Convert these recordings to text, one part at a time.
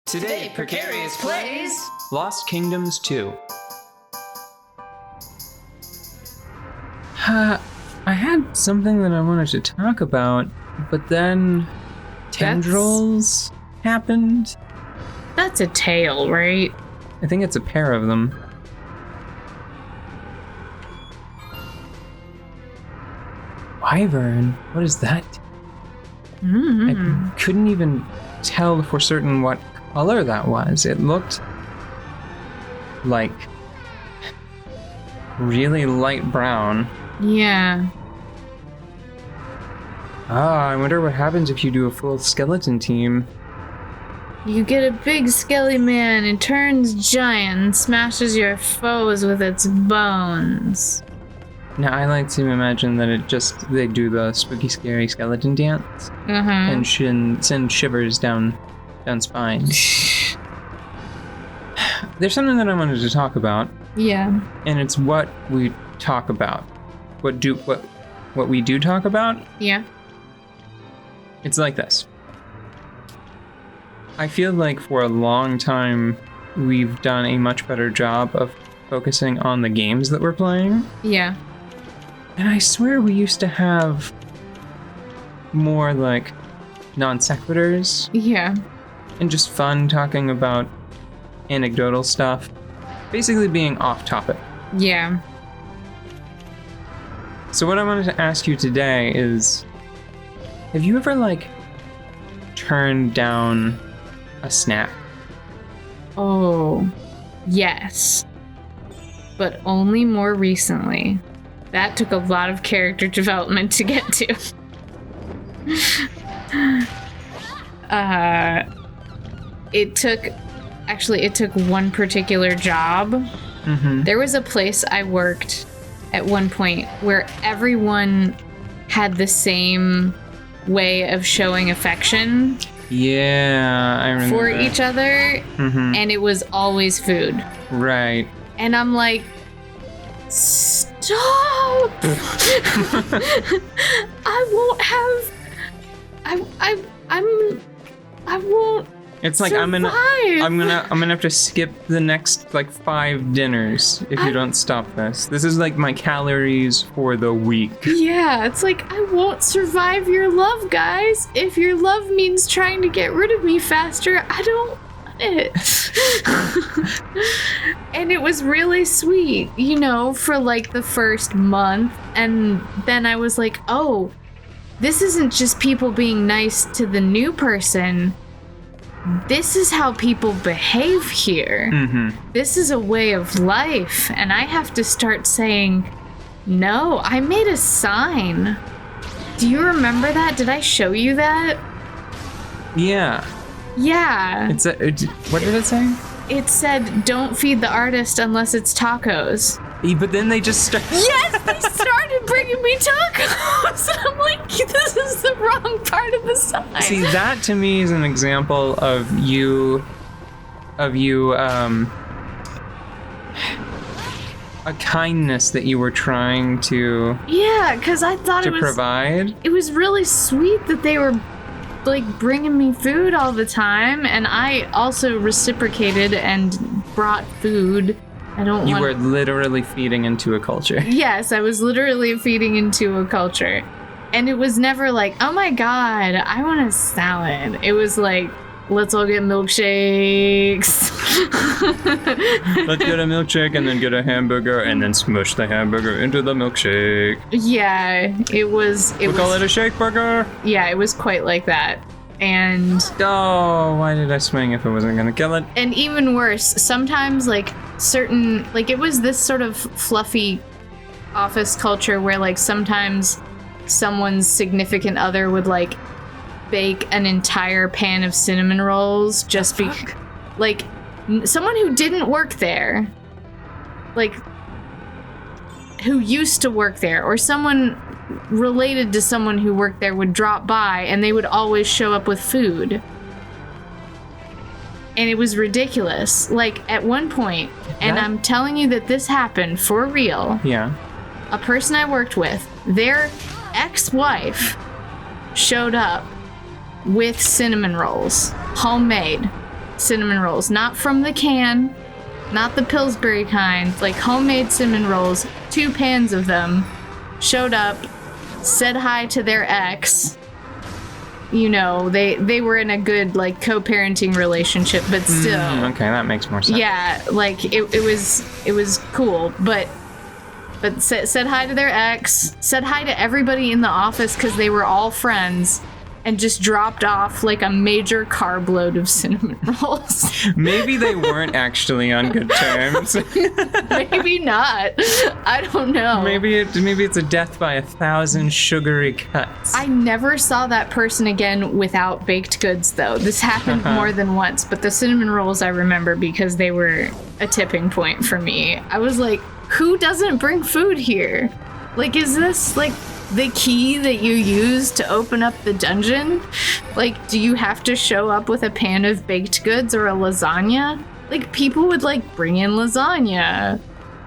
Today, Precarious plays Lost Kingdoms 2. I had something that I wanted to talk about, but then tendrils happened. That's a tail, right? I think it's a pair of them. Wyvern? What is that? I couldn't even tell for certain what color that was. It looked like really light brown. Yeah. I wonder what happens if you do a full skeleton team. You get a big skelly man and turns giant and smashes your foes with its bones. Now I like to imagine that they do the spooky scary skeleton dance and send shivers down spine. There's something that I wanted to talk about. Yeah. And it's what we talk about. What we do talk about? Yeah. It's like this. I feel like for a long time we've done a much better job of focusing on the games that we're playing. Yeah. And I swear we used to have more like non sequiturs. Yeah. And just fun talking about anecdotal stuff. Basically being off topic. Yeah. So what I wanted to ask you today is, have you ever turned down a snack? Oh, yes. But only more recently. That took a lot of character development to get to. It took one particular job. There was a place I worked at one point where everyone had the same way of showing affection. Yeah, I remember for that. each other, and it was always food. Right. And I'm like, stop! I won't have. I won't. It's like survive. I'm gonna have to skip the next 5 dinners if you don't stop this. This is like my calories for the week. Yeah, it's like, I won't survive your love, guys. If your love means trying to get rid of me faster, I don't want it. And it was really sweet, for the first month. And then I was like, oh, this isn't just people being nice to the new person. This is how people behave here. This is a way of life, and I have to start saying, no, I made a sign. Do you remember that? Did I show you that? Yeah. Yeah. What did it say? It said, don't feed the artist unless it's tacos. But then they just started... Yes, they started bringing me tacos. I'm like, this is the wrong part of the sign. See, that to me is an example of you, a kindness that you were trying to... Yeah, because I thought to provide. It was really sweet that they were bringing me food all the time, and I also reciprocated and brought food. You were literally feeding into a culture. Yes, I was literally feeding into a culture. And it was never like, oh my god, I want a salad. It was like, let's all get milkshakes. Let's get a milkshake and then get a hamburger and then smush the hamburger into the milkshake. Yeah, we call it a shake burger. Yeah, it was quite like that. And why did I swing if it wasn't gonna kill it? And even worse, sometimes certain it was this sort of fluffy office culture where sometimes someone's significant other would bake an entire pan of cinnamon rolls just someone who didn't work there, who used to work there, or someone related to someone who worked there would drop by, and they would always show up with food. And it was ridiculous. At one point, and I'm telling you that this happened for real. Yeah. A person I worked with, their ex-wife showed up with cinnamon rolls, homemade. cinnamon rolls, not from the can, not the Pillsbury kind, like homemade cinnamon rolls, 2 pans of them, showed up, said hi to their ex. You know, they were in a good, like, co-parenting relationship, but still. Okay, that makes more sense. Yeah, like, it was cool, but said hi to their ex, said hi to everybody in the office because they were all friends, and just dropped off, like, a major carb load of cinnamon rolls. Maybe they weren't actually on good terms. Maybe not. I don't know. Maybe it's a death by 1,000 sugary cuts. I never saw that person again without baked goods, though. This happened more than once, but the cinnamon rolls I remember because they were a tipping point for me. I was like, who doesn't bring food here? Like, is this, like, the key that you use to open up the dungeon? Like, do you have to show up with a pan of baked goods or a lasagna? Like, people would, like, bring in lasagna.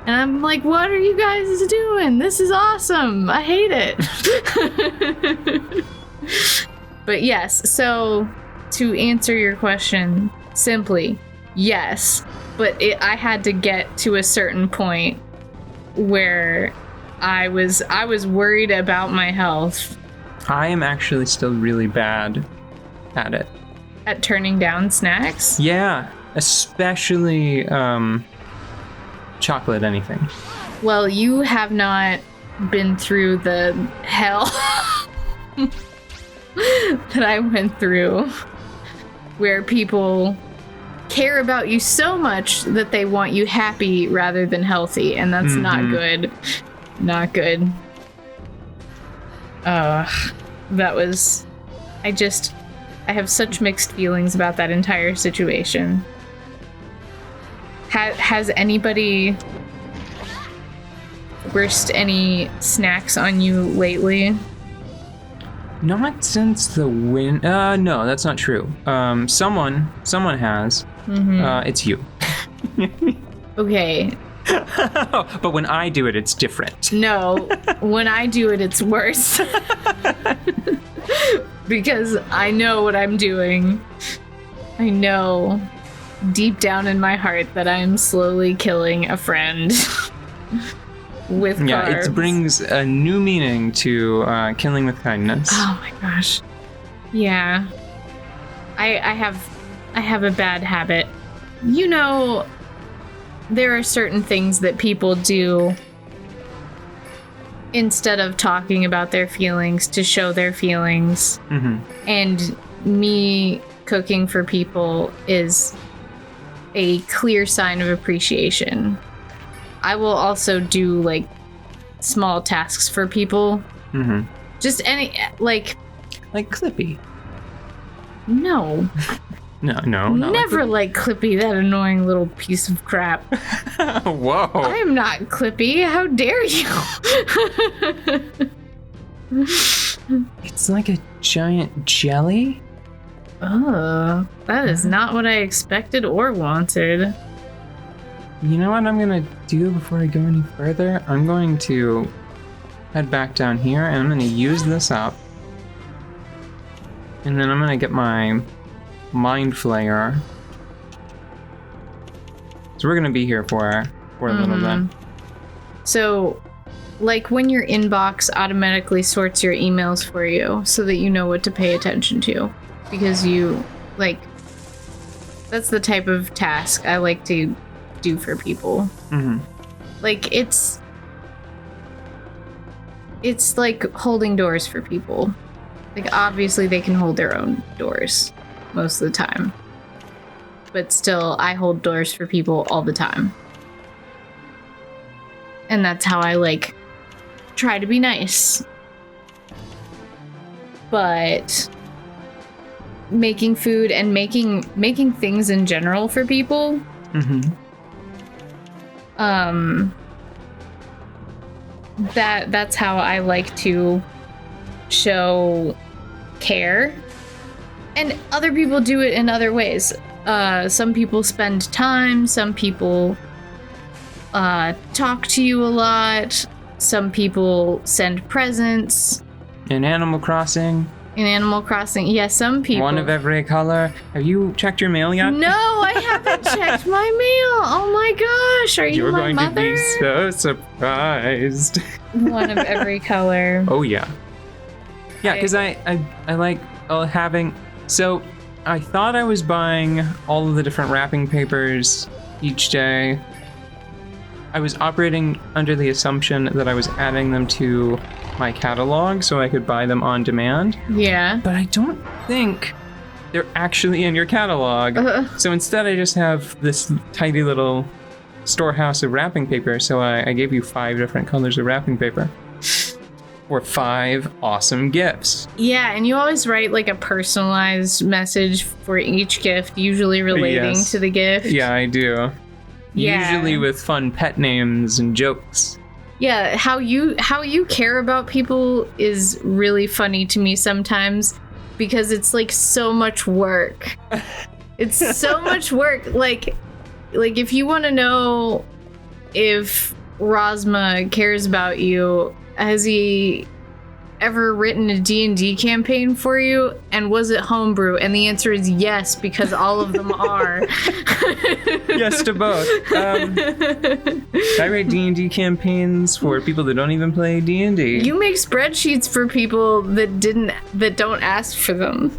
And I'm like, what are you guys doing? This is awesome. I hate it. But yes, so to answer your question simply, yes. But I had to get to a certain point where I was worried about my health. I am actually still really bad at it. At turning down snacks? Yeah, especially chocolate anything. Well, you have not been through the hell that I went through, where people care about you so much that they want you happy rather than healthy, and that's not good. Not good. That was... I have such mixed feelings about that entire situation. Has anybody worst any snacks on you lately? Not since the win. No, that's not true. Someone has. It's you. Okay. But when I do it, it's different. No, when I do it, it's worse. Because I know what I'm doing. I know deep down in my heart that I'm slowly killing a friend with carbs. Yeah, it brings a new meaning to killing with kindness. Oh my gosh. Yeah. I have a bad habit. You know, there are certain things that people do instead of talking about their feelings to show their feelings. And me cooking for people is a clear sign of appreciation. I will also do, like, small tasks for people. Just any, like Clippy. No. No, not Never like Clippy, that annoying little piece of crap. Whoa. I'm not Clippy. How dare you? It's like a giant jelly? That is not what I expected or wanted. You know what I'm gonna do before I go any further? I'm going to head back down here and I'm gonna use this up. And then I'm gonna get my Mind Flayer. So we're gonna be here for a little bit. So, like, when your inbox automatically sorts your emails for you so that you know what to pay attention to. Because you, like, that's the type of task I like to do for people. Like, it's like holding doors for people. Like, obviously they can hold their own doors most of the time. But still, I hold doors for people all the time. And that's how I, like, try to be nice. But making food and making things in general for people, that's how I like to show care. And other people do it in other ways. Some people spend time, some people talk to you a lot, some people send presents. In Animal Crossing. In Animal Crossing, yeah, some people. One of every color. Have you checked your mail yet? No, I haven't checked my mail. Oh my gosh, are you You're my going mother? to be so surprised. One of every color. Oh yeah. Yeah, because I like having. So I thought I was buying all of the different wrapping papers each day. I was operating under the assumption that I was adding them to my catalog so I could buy them on demand. Yeah. But I don't think they're actually in your catalog. So instead I just have this tidy little storehouse of wrapping paper. So I gave you 5 different colors of wrapping paper. For 5 awesome gifts. Yeah, and you always write like a personalized message for each gift, usually relating Yes. to the gift. Yeah, I do. Yeah. Usually with fun pet names and jokes. Yeah, how you care about people is really funny to me sometimes because it's like so much work. It's so much work. Like if you want to know if Rosma cares about you, has he ever written a D&D campaign for you, and was it homebrew? And the answer is yes, because all of them are. Yes to both. I write D&D campaigns for people that don't even play D&D. You make spreadsheets for people that don't ask for them.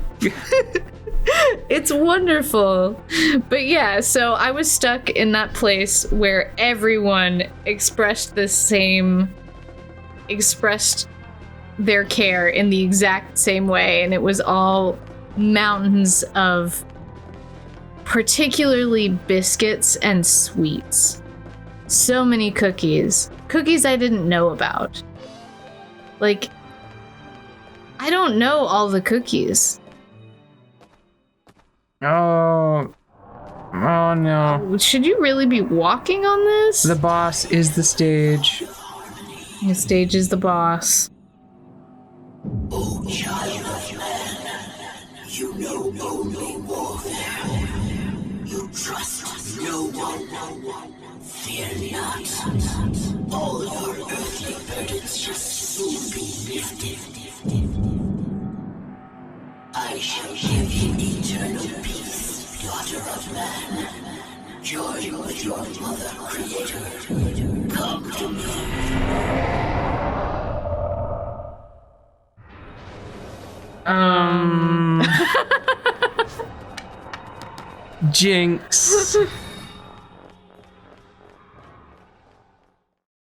It's wonderful. But yeah, so I was stuck in that place where everyone expressed their care in the exact same way, and it was all mountains of particularly biscuits and sweets. So many cookies I didn't know about. Like, I don't know all the cookies. Oh no. Should you really be walking on this? The boss is the stage. The stage is the boss. O child of man, you know only warfare. You trust no one. Fear not. All your earthly burdens shall soon be lifted. I shall give you eternal peace, daughter of man. Join with your mother creator. Come to me. Jinx.